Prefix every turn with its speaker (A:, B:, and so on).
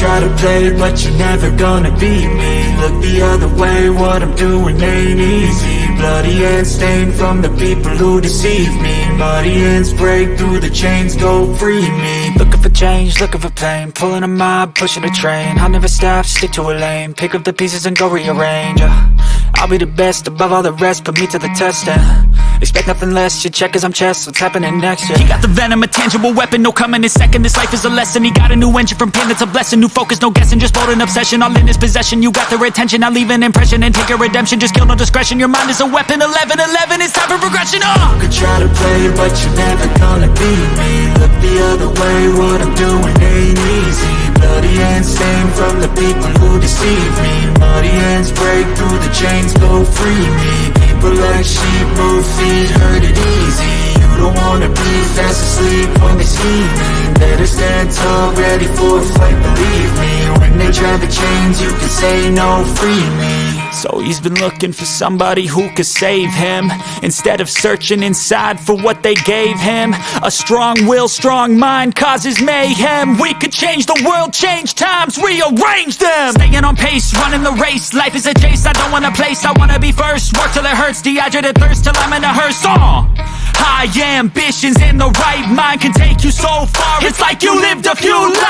A: try to play, but you're never gonna beat me. Look the other way, what I'm doing ain't easy. Bloody hands stained from the people who deceive me. Muddy hands break through the chains, go free me.
B: Looking for change, looking for pain, pulling a mob, pushing a train. I'll never stop, stick to a lane, pick up the pieces and go rearrange. I'll be the best above all the rest, put me to the test and expect nothing less, your check is I'm chess, what's happening next, yeah. He got the venom, a tangible weapon, no coming in second. This life is a lesson, he got a new engine from pain, that's a blessing. New focus, no guessing, just bold and obsession, all in his possession. You got their attention, I'll leave an impression and take your redemption. Just kill, no discretion, your mind is a weapon. 11-11, it's time for progression,
A: You could try to play, but you're never gonna beat me. Look the other way, what I'm doing ain't easy. Bloody hands stained from the people who deceive me. Muddy hands break through the chains, go free me. People like sheep move feet, hurt it easy. You don't wanna be fast asleep when they see me. Better stand tall, ready for a fight, believe me. When they drive the chains, you can say no, free me.
B: So he's been looking for somebody who could save him, instead of searching inside for what they gave him. A strong will, strong mind causes mayhem. We could change the world, change times, rearrange them. Staying on pace, running the race. Life is a chase, I don't want a place, I wanna be first. Work till it hurts, dehydrated thirst till I'm in a hearse. High ambitions in the right mind can take you so far. It's like you lived a few lives.